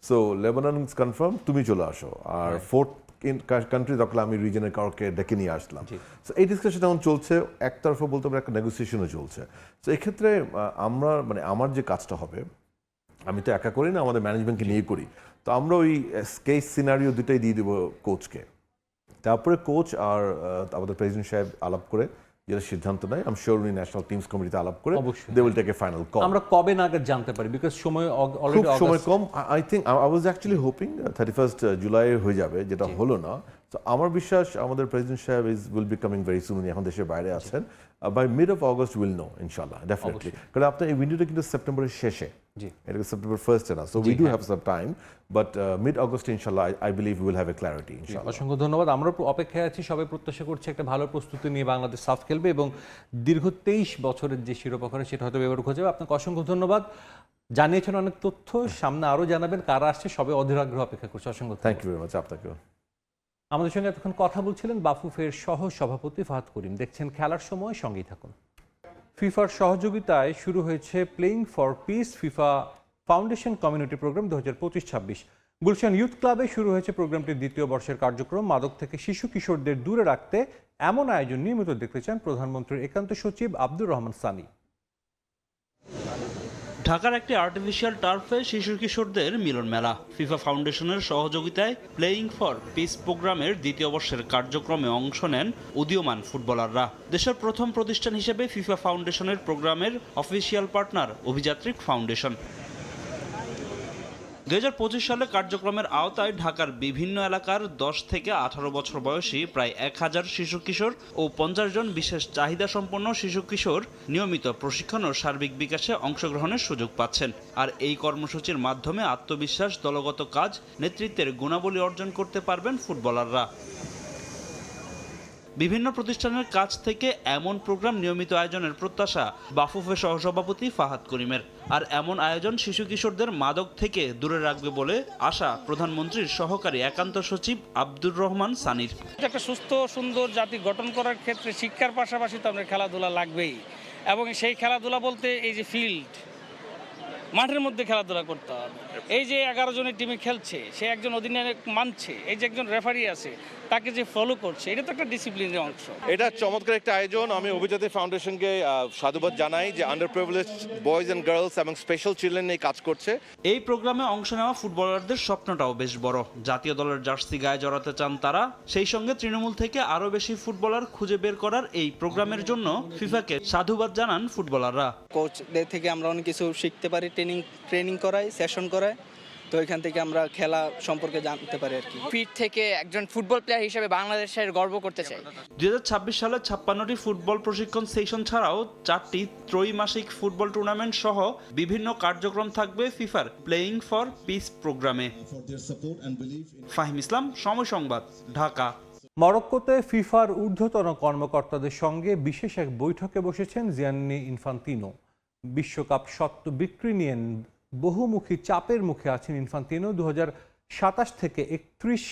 [SPEAKER 9] So Lebanon is confirm, তুমি চলে আসো, আর ফোর্থ কান্ট্রি দখলে আমি রিজনের কাউকে ডেকে নিয়ে আসলাম। সো এই ডিসকাশন এখন চলছে, একতরফা বলতে পারে একটা নেগোসিয়েশনও চলছে। তো এক্ষেত্রে আমরা মানে আমার যে কাজটা হবে, আমি তো একা করি না, আমাদের ম্যানেজমেন্টকে নিয়ে করি। তো আমরা ওই কেস সিনারিও দুটাই দিয়ে দেবো কোচকে, তারপরে কোচ আর আমাদের প্রেসিডেন্ট সাহেব আলাপ করে যেটা সিদ্ধান্ত নেয়, আমি শিওর উনি ন্যাশনাল টিমস কমিটিতে আলাপ করে they will take a final call.
[SPEAKER 1] আমরা কবে নাগাদ জানতে পারি, বিকজ সময়
[SPEAKER 9] অলরেডি সময় কম। I think I was actually hoping 31st July হয়ে যাবে, যেটা হলো না। তো আমার বিশ্বাস আমাদের প্রেসিডেন্ট সাহেব will be coming very soon, উনি এখন দেশের বাইরে আছেন। By mid of August will know ইনশাআল্লাহ, ডেফিনেটলি। কারণ আপনার এই উইন্ডোটা কিন্তু সেপ্টেম্বরের শেষে, এটা সেপ্টেম্বর 1st না, so we do have some time, but mid August ইনশাআল্লাহ I believe will have a clarity ইনশাআল্লাহ।
[SPEAKER 1] অসংখ্য ধন্যবাদ। আমরা অপেক্ষায় আছি, সবাই প্রত্যাশা করছি একটা ভালো প্রস্তুতি নিয়ে বাংলাদেশ সাফ খেলবে এবং দীর্ঘ 23 বছরের যে শিরোপা করে সেটা হয়তো এবার খোঁজে। আপনাকে অসংখ্য ধন্যবাদ, জানিয়েছেন অনেক তথ্য, সামনে আরো জানাবেন, কারা আসছে সবাই অধীর আগ্রহ অপেক্ষা করছে। অসংখ্য
[SPEAKER 9] থ্যাংক ইউ ভেরি মাচ আপনাকেও।
[SPEAKER 1] আমাদের সঙ্গে এতক্ষণ কথা বলছিলেন বাফুফের সহ সভাপতি ফাহাদ করিম। দেখছেন খেলার সময়, সঙ্গেই থাকুন। ফিফার সহযোগিতায় শুরু হয়েছে playing for peace FIFA foundation community programme 2025-26। Gulshan youth ক্লাবে শুরু হয়েছে প্রোগ্রামটির 2য় বর্ষের কার্যক্রম। মাদক থেকে শিশু কিশোরদের দূরে রাখতে এমন আয়োজন নিয়মিত দেখতে চান প্রধানমন্ত্রীর একান্ত সচিব আব্দুর রহমান সানি।
[SPEAKER 10] ঢাকার একটি আর্টিফিশিয়াল টার্ফে শিশু কিশোরদের মিলন মেলা। ফিফা ফাউন্ডেশনের সহযোগিতায় প্লেইং ফর পিস প্রোগ্রামের 2য় বর্ষের কার্যক্রমে অংশ নেন উদীয়মান ফুটবলাররা। দেশের প্রথম প্রতিষ্ঠান হিসেবে ফিফা ফাউন্ডেশনের প্রোগ্রামের অফিসিয়াল পার্টনার অভিযাত্রিক ফাউন্ডেশন। 2025 সালে কার্যক্রমের আওতায় ঢাকার বিভিন্ন এলাকার 10 থেকে 18 বছর বয়সী প্রায় 1000 শিশু কিশোর ও 50 জন বিশেষ চাহিদা সম্পন্ন শিশু কিশোর নিয়মিত প্রশিক্ষণ ও সার্বিক বিকাশে অংশগ্রহণের সুযোগ পাচ্ছেন। আর এই কর্মসূচির মাধ্যমে আত্মবিশ্বাস, দলগত কাজ, নেতৃত্বের গুণাবলী অর্জন করতে পারবেন ফুটবলাররা। বিভিন্ন প্রতিষ্ঠানের কাছ থেকে এমন প্রোগ্রাম নিয়মিত আয়োজনের প্রত্যাশা বাফুফের সহসভাপতি ফাহাদ করিমের। আর এমন আয়োজন শিশু কিশোরদের মাদক থেকে দূরে রাখবে বলে আশা প্রধানমন্ত্রীর সহকারী একান্ত সচিব আব্দুর রহমান সানির।
[SPEAKER 11] একটা সুস্থ সুন্দর জাতি গঠন করার ক্ষেত্রে শিক্ষার পাশাপাশি তো আমাদের খেলাধুলা লাগবেই, এবং সেই খেলাধুলা বলতে এই যে ফিল্ড মাঠের মধ্যে খেলাধুলা করতে হবে। এই যে 11 জনের টিমে খেলছে, সে একজন অধিনায়ক মানছে, এই যে একজন রেফারি আছে তাকে যে ফলো করছে, এটা তো একটা ডিসিপ্লিনের অংশ।
[SPEAKER 8] এটা চমৎকার একটা আয়োজন। আমি অভিজাতি ফাউন্ডেশনকে সাধুবাদ জানাই যে under privileged boys and girls এবং স্পেশাল চিলড্রেন নিয়ে কাজ করছে।
[SPEAKER 10] এই প্রোগ্রামে অংশ নেওয়া ফুটবলারদের স্বপ্নটাও বেশ বড়। জাতীয় দলের জার্সি গায়ে জড়াতে চান তারা। সেই সঙ্গে তৃণমূল থেকে আরও বেশি ফুটবলার খুঁজে বের করার এই প্রোগ্রামের জন্য ফিফাকে সাধুবাদ জানান ফুটবলাররা।
[SPEAKER 12] কোচদের থেকে আমরা অনেক কিছু শিখতে পারি, ট্রেনিং করাই, সেশন করাই, তো এখান থেকে আমরা খেলা সম্পর্কে জানতে পারি আর কি।
[SPEAKER 13] ফিট থেকে একজন ফুটবল প্লেয়ার হিসেবে বাংলাদেশের গর্ব করতে চাই।
[SPEAKER 10] 2026 সালে 56টি ফুটবল প্রশিক্ষণ সেশন ছাড়াও 4টি ত্রৈমাসিক ফুটবল টুর্নামেন্ট সহ বিভিন্ন কার্যক্রম থাকবে ফিফার প্লেইং ফর পিস প্রোগ্রামে। ফাহিম ইসলাম, সময় সংবাদ, ঢাকা।
[SPEAKER 1] মরক্কোতে ফিফার ঊর্ধ্বতন কর্মকর্তাদের সঙ্গে বিশেষ এক বৈঠকে বসেছেন জিয়ান্নি ইনফান্তিনো। বিশ্বকাপ স্বত্ব বিক্রি নিয়ে বহুমুখী চাপের মুখে আছেন ইনফান্তিনো। 2027 থেকে 31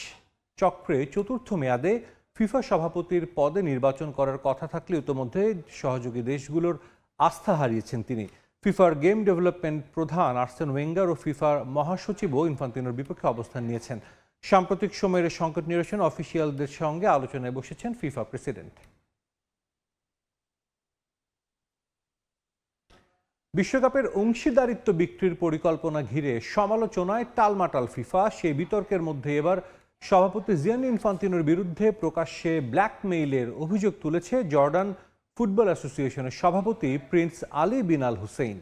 [SPEAKER 1] চক্রে চতুর্থ মেয়াদে ফিফা সভাপতির পদে নির্বাচন করার কথা থাকলে ইতোমধ্যে সহযোগী দেশগুলোর আস্থা হারিয়েছেন তিনি। ফিফার গেম ডেভেলপমেন্ট প্রধান আর্সেন ওয়েঙ্গার ও ফিফার মহাসচিবও ইনফান্তিনোর বিপক্ষে অবস্থান নিয়েছেন। সাম্প্রতিক সময়ের সংকট নিরসন অফিসিয়ালদের সঙ্গে আলোচনায় বসেছেন ফিফা প্রেসিডেন্ট। বিশ্বকাপের অংশীদারিত্ব বিক্রির পরিকল্পনা ঘিরে সমালোচনায় টালমাটাল ফিফা। সেই বিতর্কের মধ্যে এবার সভাপতি জিয়ানি ইনফান্তিনোর বিরুদ্ধে প্রকাশ্যে ব্ল্যাকমেইলের অভিযোগ তুলেছে জর্ডান ফুটবল অ্যাসোসিয়েশনের সভাপতি প্রিন্স আলী বিন আল হুসেইন।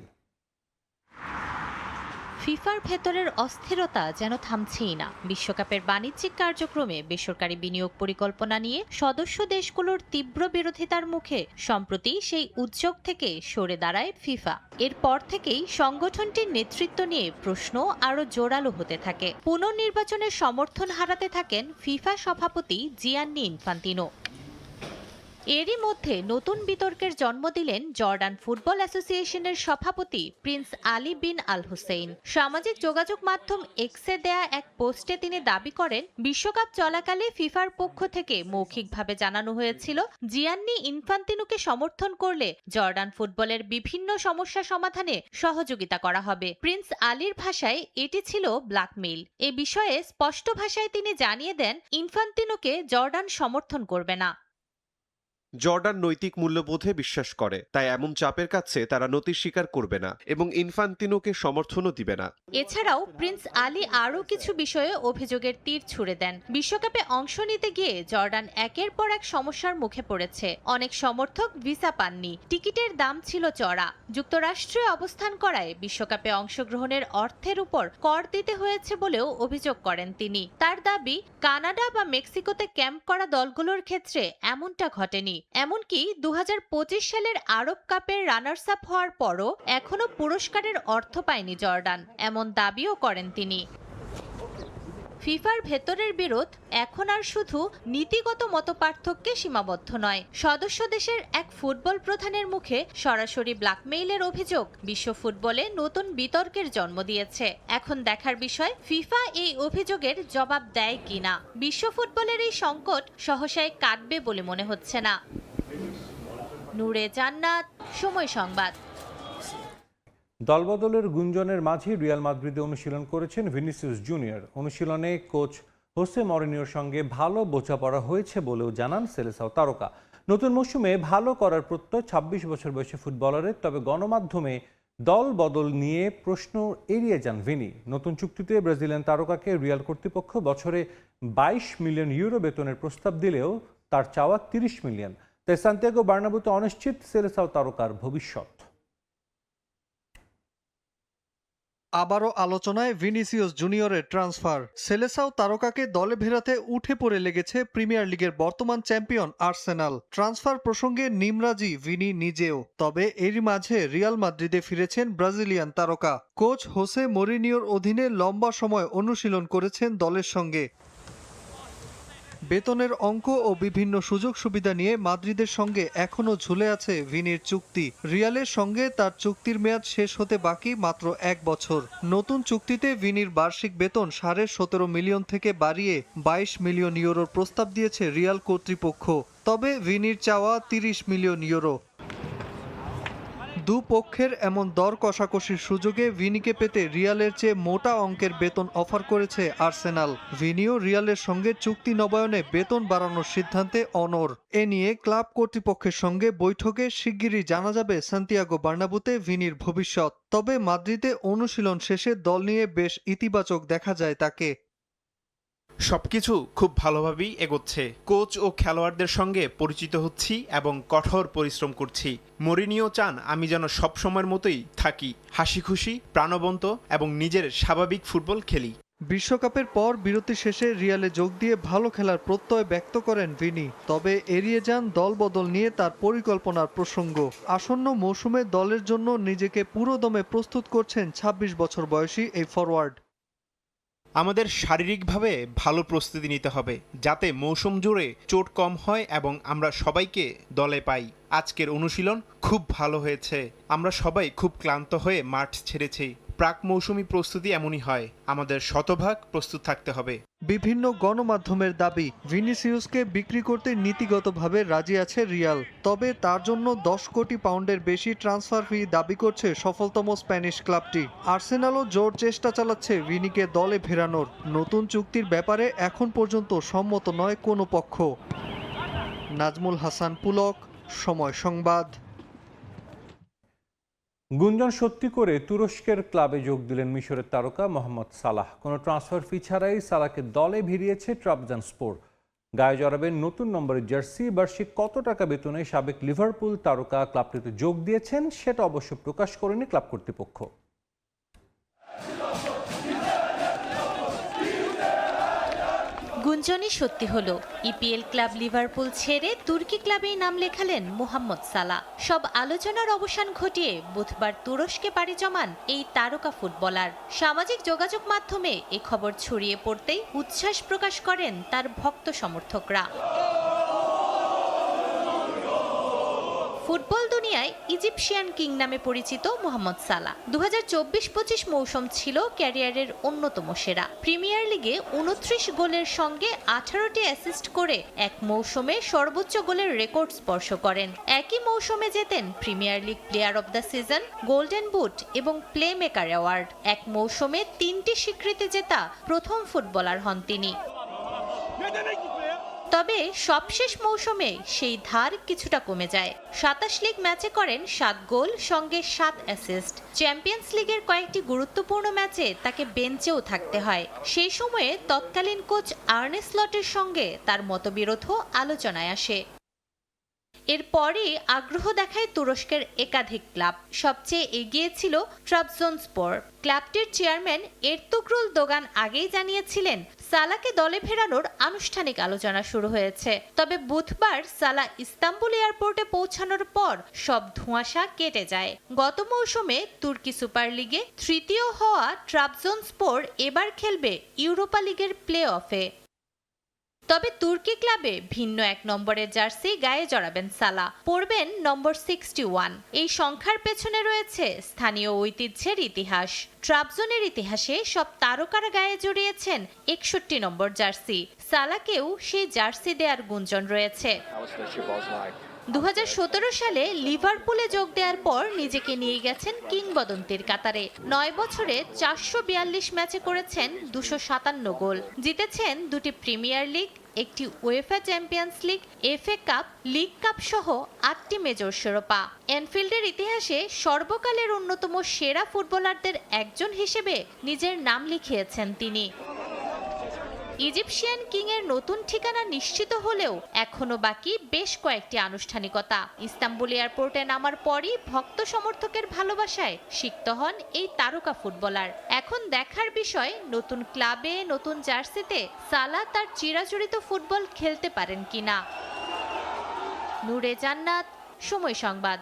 [SPEAKER 14] ফিফার ভেতরের অস্থিরতা যেন থামছেই না। বিশ্বকাপের বাণিজ্যিক কার্যক্রমে বেসরকারি বিনিয়োগ পরিকল্পনা নিয়ে সদস্য দেশগুলোর তীব্র বিরোধিতার মুখে সম্প্রতি সেই উদ্যোগ থেকে সরে দাঁড়ায় ফিফা। এরপর থেকেই সংগঠনটির নেতৃত্ব নিয়ে প্রশ্ন আরও জোরালো হতে থাকে। পুনর্নির্বাচনের সমর্থন হারাতে থাকেন ফিফা সভাপতি জিয়ান্নি ইনফান্তিনো। এরই মধ্যে নতুন বিতর্কের জন্ম দিলেন জর্ডান ফুটবল অ্যাসোসিয়েশনের সভাপতি প্রিন্স আলী বিন আল হুসেইন। সামাজিক যোগাযোগ মাধ্যম এক্সে দেয়া এক পোস্টে তিনি দাবি করেন, বিশ্বকাপ চলাকালে ফিফার পক্ষ থেকে মৌখিকভাবে জানানো হয়েছিল জিয়ান্নি ইনফান্তিনোকে সমর্থন করলে জর্ডান ফুটবলের বিভিন্ন সমস্যা সমাধানে সহযোগিতা করা হবে। প্রিন্স আলীর ভাষায় এটি ছিল ব্ল্যাকমেইল। এ বিষয়ে স্পষ্ট ভাষায় তিনি জানিয়ে দেন, ইনফান্তিনোকে জর্ডান সমর্থন করবে না।
[SPEAKER 15] জর্ডান নৈতিক মূল্যবোধে বিশ্বাস করে, তাই এমন চাপের কাছে তারা নতি স্বীকার করবে না এবং ইনফান্তিনোকে সমর্থনও দিবে না।
[SPEAKER 14] এছাড়াও প্রিন্স আলী আরও কিছু বিষয়ে অভিযোগের তীর ছুড়ে দেন। বিশ্বকাপে অংশ নিতে গিয়ে জর্ডান একের পর এক সমস্যার মুখে পড়েছে। অনেক সমর্থক ভিসা পাননি, টিকিটের দাম ছিল চড়া, যুক্তরাষ্ট্রে অবস্থান করায় বিশ্বকাপে অংশগ্রহণের অর্থের উপর কর দিতে হয়েছে বলেও অভিযোগ করেন তিনি। তার দাবি, কানাডা বা মেক্সিকোতে ক্যাম্প করা দলগুলোর ক্ষেত্রে এমনটা ঘটেনি। এমনকি 2025 সালের আরব কাপের রানার্স আপ হওয়ার পরও এখনো পুরস্কারের অর্থ পায়নি জর্ডান, এমন দাবিও করেন তিনি। ফিফার ভেতরের বিরোধ এখন আর শুধু নীতিগত মতপার্থক্যে সীমাবদ্ধ নয়। সদস্য দেশের এক ফুটবল প্রধানের মুখে সরাসরি ব্ল্যাকমেইলের অভিযোগ বিশ্ব ফুটবলে নতুন বিতর্কের জন্ম দিয়েছে। এখন দেখার বিষয় ফিফা এই অভিযোগের জবাব দেয় কিনা। বিশ্ব ফুটবলের এই সংকট সহসায় কাটবে বলে মনে হচ্ছে না। নূরে জান্নাত, সময় সংবাদ।
[SPEAKER 1] দলবদলের গুঞ্জনের মাঝে রিয়াল মাদ্রিদে অনুশীলন করেছেন ভিনিসিয়াস জুনিয়র। অনুশীলনে কোচ হোসে মরিনিওর সঙ্গে ভালো বোঝাপড়া হয়েছে বলেও জানান সেলেসাও তারকা। নতুন মৌসুমে ভালো করার প্রত্যয় 26 বছর বয়সী ফুটবলারের। তবে গণমাধ্যমে দল বদল নিয়ে প্রশ্ন এড়িয়ে যান ভিনি। নতুন চুক্তিতে ব্রাজিলিয়ান তারকাকে রিয়াল কর্তৃপক্ষ বছরে 22 মিলিয়ন ইউরো বেতনের প্রস্তাব দিলেও তার চাওয়া 30 মিলিয়ন। তাই সান্তিয়াগো বার্নাব্যুতে অনিশ্চিত সেলেসাও তারকার ভবিষ্যৎ।
[SPEAKER 16] আবারও আলোচনায় ভিনিসিয়াস জুনিয়রের ট্রান্সফার। সেলেসাও তারকাকে দলে ভেড়াতে উঠে পড়ে লেগেছে প্রিমিয়ার লিগের বর্তমান চ্যাম্পিয়ন আর্সেনাল। ট্রান্সফার প্রসঙ্গে নিমরাজি ভিনি নিজেও। তবে এরই মাঝে রিয়াল মাদ্রিদে ফিরেছেন ব্রাজিলিয়ান তারকা। কোচ হোসে মরিনিওর অধীনে লম্বা সময় অনুশীলন করেছেন দলের সঙ্গে। বেতনের অঙ্ক ও বিভিন্ন সুযোগ সুবিধা নিয়ে মাদ্রিদের সঙ্গে এখনও ঝুলে আছে ভিনির চুক্তি। রিয়ালের সঙ্গে তার চুক্তির মেয়াদ শেষ হতে বাকি মাত্র 1 বছর। নতুন চুক্তিতে ভিনির বার্ষিক বেতন 17.5 মিলিয়ন থেকে বাড়িয়ে 22 মিলিয়ন ইউরোর প্রস্তাব দিয়েছে রিয়াল কর্তৃপক্ষ। তবে ভিনির চাওয়া 30 মিলিয়ন ইউরো। দুপক্ষের এমন দর কষাকষির সুযোগে ভিনিকে পেতে রিয়ালের চেয়ে মোটা অঙ্কের বেতন অফার করেছে আর্সেনাল। ভিনিও রিয়ালের সঙ্গে চুক্তি নবায়নে বেতন বাড়ানোর সিদ্ধান্তে অনড়। এ নিয়ে ক্লাব কর্তৃপক্ষের সঙ্গে বৈঠকে শিগগিরই জানা যাবে সান্তিয়াগো বার্নাব্যুতে ভিনির ভবিষ্যৎ। তবে মাদ্রিদে অনুশীলন শেষে দল নিয়ে বেশ ইতিবাচক দেখা যায় তাকে।
[SPEAKER 17] সবকিছু খুব ভালোভাবেই এগোচ্ছে। কোচ ও খেলোয়াড়দের সঙ্গে পরিচিত হচ্ছি এবং কঠোর পরিশ্রম করছি। মরিনিও চান আমি যেন সব সময়ের মতোই থাকি, হাসি খুশি, প্রাণবন্ত এবং নিজের স্বাভাবিক ফুটবল খেলি।
[SPEAKER 16] বিশ্বকাপের পর বিরতি শেষে রিয়ালে যোগ দিয়ে ভালো খেলার প্রত্যয় ব্যক্ত করেন ভিনি। তবে এড়িয়ে যান দল বদল নিয়ে তার পরিকল্পনার প্রসঙ্গ। আসন্ন মৌসুমে দলের জন্য নিজেকে পুরোদমে প্রস্তুত করছেন 26 বছর বয়সী এই ফরওয়ার্ড।
[SPEAKER 17] আমাদের শারীরিকভাবে ভালো প্রস্তুতি নিতে হবে যাতে মৌসুম জুড়ে চোট কম হয় এবং আমরা সবাইকে দলে পাই। আজকের অনুশীলন খুব ভালো হয়েছে। আমরা সবাই খুব ক্লান্ত হয়ে মাঠ ছেড়েছি। প্রাক মৌসুমি প্রস্তুতি এমনই হয়, আমাদের শতভাগ প্রস্তুত থাকতে হবে।
[SPEAKER 16] বিভিন্ন গণমাধ্যমের দাবি, ভিনিসিয়াসকে বিক্রি করতে নীতিগতভাবে রাজি আছে রিয়াল। তবে তার জন্য 10 কোটি পাউন্ডের বেশি ট্রান্সফার ফি দাবি করছে সফলতম স্প্যানিশ ক্লাবটি। আর্সেনালও জোর চেষ্টা চালাচ্ছে ভিনিকে দলে ফেরানোর। নতুন চুক্তির ব্যাপারে এখন পর্যন্ত সম্মত নয় কোনো পক্ষ। নাজমুল হাসান পুলক, সময় সংবাদ।
[SPEAKER 1] গুঞ্জন সত্যি করে তুরস্কের ক্লাবে যোগ দিলেন মিশরের তারকা মোহাম্মদ সালাহ। কোনো ট্রান্সফার ফি ছাড়াই সালাহকে দলে ভিড়িয়েছে ট্রাবজানস্পোর। গায়ে জড়াবেন নতুন নম্বরের জার্সি। বার্ষিক কত টাকা বেতনে সাবেক লিভারপুল তারকা ক্লাবটিতে যোগ দিয়েছেন সেটা অবশ্য প্রকাশ করেনি ক্লাব কর্তৃপক্ষ।
[SPEAKER 14] গুঞ্জনই সত্যি হলো, ইপিএল ক্লাব লিভারপুল ছেড়ে তুর্কি ক্লাবেই নাম লেখালেন মোহাম্মদ সালাহ। সব আলোচনার অবসান ঘটিয়ে বুধবার তুরস্কে পাড়ি জমান এই তারকা ফুটবলার। সামাজিক যোগাযোগ মাধ্যমে এ খবর ছড়িয়ে পড়তেই উচ্ছ্বাস প্রকাশ করেন তার ভক্ত সমর্থকরা। ফুটবল দুনিয়ায় ইজিপশিয়ান কিং নামে পরিচিত মোহাম্মদ সালাহ 2024-25 মৌসুম ছিল ক্যারিয়ারের অন্যতম সেরা। প্রিমিয়ার লিগে 29 গোলের সঙ্গে 18টি অ্যাসিস্ট করে এক মৌসুমে সর্বোচ্চ গোলের রেকর্ড স্পর্শ করেন। একই মৌসুমে জেতেন premier league player of the season, golden boot এবং প্লে মেকার অ্যাওয়ার্ড। এক মৌসুমে 3টি স্বীকৃতি জেতা প্রথম ফুটবলার হন তিনি। তবে সবশেষ মৌসুমে সেই ধার কিছুটা কমে যায়। 27 লিগ ম্যাচে করেন 7 গোল, সঙ্গে 7 অ্যাসিস্ট। চ্যাম্পিয়ন্স লিগের কয়েকটি গুরুত্বপূর্ণ ম্যাচে তাকে বেঞ্চেও থাকতে হয়। সেই সময়ে তৎকালীন কোচ আর্নে স্লটের সঙ্গে তার মতবিরোধ আলোচনায় আসে। এরপরে আগ্রহ দেখায় তুরস্কের একাধিক ক্লাব। সবচেয়ে এগিয়ে ছিল ট্রাবজনস্পর। ক্লাবটির চেয়ারম্যান এরতুগ্রুল দোগান আগেই জানিয়েছিলেন সালাহকে দলে ফেরানোর আনুষ্ঠানিক আলোচনা শুরু হয়েছে। তবে বুধবার সালাহ ইস্তাম্বুল এয়ারপোর্টে পৌঁছানোর পর সব ধোঁয়াশা কেটে যায়। গত মৌসুমে তুর্কি সুপার লিগে তৃতীয় হওয়া ট্রাবজনস্পর এবার খেলবে ইউরোপা লিগের প্লে অফে। তবে তুর্কি ক্লাবে ভিন্ন এক নম্বরের জার্সি গায়ে জড়াবেন সালাহ, পরবেন নম্বর 61। এই সংখ্যার পেছনে রয়েছে স্থানীয় ঐতিহ্যের ইতিহাস। ট্রাবজনের ইতিহাসে সব তারকারা গায়ে জড়িয়েছেন 61 নম্বর জার্সি। সালাহকেও সেই জার্সি দেওয়ার গুঞ্জন রয়েছে। 2017 সালে লিভারপুলে যোগ দেওয়ার পর নিজেকে নিয়ে গেছেন কিংবদন্তির কাতারে। 9 বছরে 442 ম্যাচে করেছেন 257 গোল, জিতেছেন 2টি প্রিমিয়ার লিগ, একটি UEFA champions league, FA cup, league cup সহ 8টি মেজর শিরোপা। এনফিল্ডের ইতিহাসে সর্বকালের অন্যতম সেরা ফুটবলারদের একজন হিসেবে নিজের নাম লিখিয়েছেন তিনি। ইজিপশিয়ান কিং এর নতুন ঠিকানা নিশ্চিত হলেও এখনো বাকি বেশ কয়েকটি আনুষ্ঠানিকতা। ইস্তাম্বুল এয়ারপোর্টে নামার পরই ভক্ত সমর্থকের ভালোবাসায় সিক্ত হন এই তারকা ফুটবলার। এখন দেখার বিষয় নতুন ক্লাবে নতুন জার্সিতে সালাহ তার চিরাচরিত ফুটবল খেলতে পারেন কিনা। নূরে জান্নাত, সময় সংবাদ।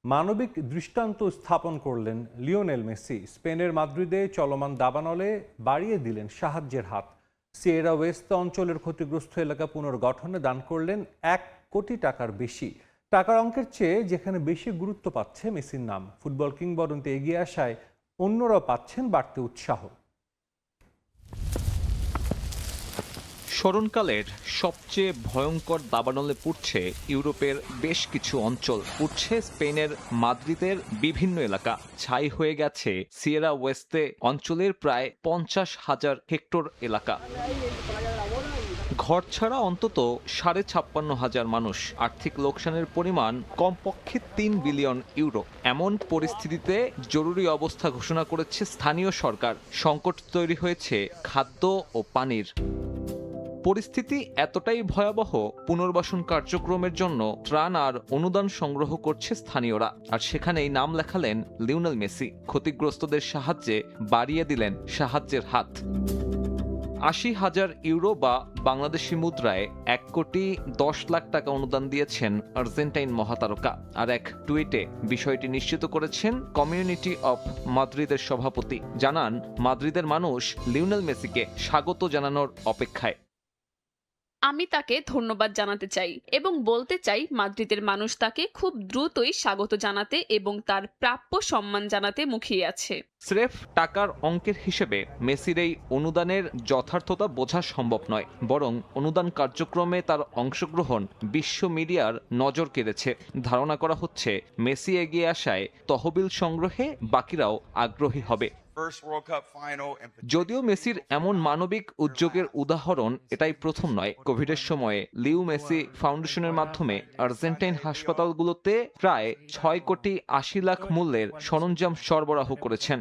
[SPEAKER 1] মানবিক দৃষ্টান্ত স্থাপন করলেন লিওনেল মেসি। স্পেনের মাদ্রিদে চলমান দাবানলে বাড়িয়ে দিলেন সাহায্যের হাত। সিয়েরা ওয়েস্তে অঞ্চলের ক্ষতিগ্রস্ত এলাকা পুনর্গঠনে দান করলেন 1 কোটি টাকার বেশি। টাকার অঙ্কের চেয়ে যেখানে বেশি গুরুত্ব পাচ্ছে মেসির নাম। ফুটবল কিংবদন্তি এগিয়ে আসায় অন্যরাও পাচ্ছেন বাড়তি উৎসাহ।
[SPEAKER 2] স্মরণকালের সবচেয়ে ভয়ঙ্কর দাবানলে পুড়ছে ইউরোপের বেশ কিছু অঞ্চল, পুড়ছে স্পেনের মাদ্রিদের বিভিন্ন এলাকা। ছাই হয়ে গেছে সিয়েরা ওয়েস্তে অঞ্চলের প্রায় 50,000 হেক্টর এলাকা। ঘর ছাড়া অন্তত 56,500 মানুষ। আর্থিক লোকসানের পরিমাণ কমপক্ষে 3 বিলিয়ন ইউরো। এমন পরিস্থিতিতে জরুরি অবস্থা ঘোষণা করেছে স্থানীয় সরকার। সংকট তৈরি হয়েছে খাদ্য ও পানির। পরিস্থিতি এতটাই ভয়াবহ, পুনর্বাসন কার্যক্রমের জন্য ত্রাণ আর অনুদান সংগ্রহ করছে স্থানীয়রা। আর সেখানেই নাম লেখালেন লিওনেল মেসি। ক্ষতিগ্রস্তদের সাহায্যে বাড়িয়ে দিলেন সাহায্যের হাত। 80,000 ইউরো বা বাংলাদেশি মুদ্রায় 1,10,00,000 টাকা অনুদান দিয়েছেন আর্জেন্টাইন মহাতারকা। আর এক টুইটে বিষয়টি নিশ্চিত করেছেন কমিউনিটি অফ মাদ্রিদের সভাপতি। জানান, মাদ্রিদের মানুষ লিওনেল মেসিকে স্বাগত জানানোর অপেক্ষায়।
[SPEAKER 18] আমি তাকে ধন্যবাদ জানাতে চাই এবং বলতে চাই মাদ্রিদের মানুষ তাকে খুব দ্রুতই স্বাগত জানাতে এবং তার প্রাপ্য সম্মান জানাতে মুখিয়ে আছে।
[SPEAKER 2] স্রেফ টাকার অঙ্কের হিসেবে মেসির এই অনুদানের যথার্থতা বোঝা সম্ভব নয়, বরং অনুদান কার্যক্রমে তার অংশগ্রহণ বিশ্ব মিডিয়ার নজর কেড়েছে। ধারণা করা হচ্ছে মেসি এগিয়ে আসায় তহবিল সংগ্রহে বাকিরাও আগ্রহী হবে। যদিও মেসির এমন মানবিক উদ্যোগের উদাহরণ এটাই প্রথম নয়। কোভিডের সময়ে লিও মেসি ফাউন্ডেশনের মাধ্যমে আর্জেন্টাইন হাসপাতালগুলোতে প্রায় 6,80,00,000 মূল্যের সরঞ্জাম সরবরাহ করেছেন।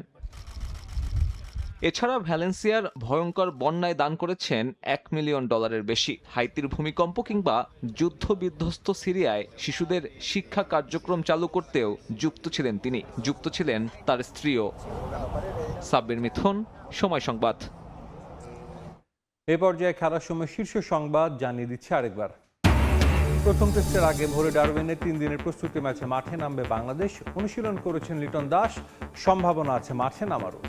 [SPEAKER 2] এছাড়া ভ্যালেন্সিয়ার ভয়ঙ্কর বন্যায় দান করেছেন $1 মিলিয়ন বেশি। হাইতির ভূমিকম্প কিংবা যুদ্ধ বিধ্বস্ত সিরিয়ায় শিশুদের শিক্ষা কার্যক্রম চালু করতেও যুক্ত ছিলেন তিনি। যুক্ত ছিলেন তার স্ত্রীও। সাব্বির মিথুন, সময় সংবাদ।
[SPEAKER 1] এ পর্যায়ে খেলার সময় শীর্ষ সংবাদ জানিয়ে দিচ্ছে আরেকবার। প্রথম টেস্টের আগে ভোরে ডারউইনে 3 দিনের প্রস্তুতি ম্যাচে মাঠে নামবে বাংলাদেশ। অনুশীলন করেছেন লিটন দাস, সম্ভাবনা আছে মাঠে নামারও।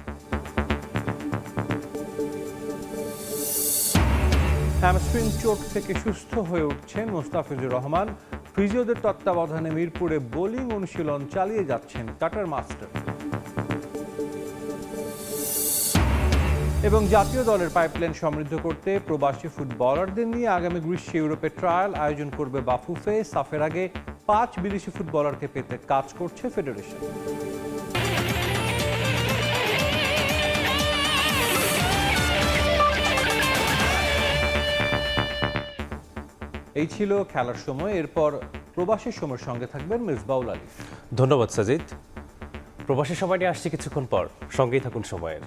[SPEAKER 1] হ্যামস্ট্রিং চোট থেকে সুস্থ হয়ে উঠছেন মোস্তাফিজুর রহমান। ফিজিওদের তত্ত্বাবধানে মিরপুরে বোলিং অনুশীলন চালিয়ে যাচ্ছেন কাটার মাস্টার। এবং জাতীয় দলের পাইপলাইন সমৃদ্ধ করতে প্রবাসী ফুটবলারদের নিয়ে আগামী গ্রীষ্মে ইউরোপে ট্রায়াল আয়োজন করবে বাফুফে। সাফের আগে 5 বিদেশি ফুটবলারকে পেতে কাজ করছে ফেডারেশন। এই ছিল খেলার সময়। এরপর প্রবাসী সময়ের সঙ্গে থাকবেন মিসবাউল আলী।
[SPEAKER 19] ধন্যবাদ সাজিদ। প্রবাসী সময় নিয়ে আসছি কিছুক্ষণ পর, সঙ্গেই থাকুন সময়ের।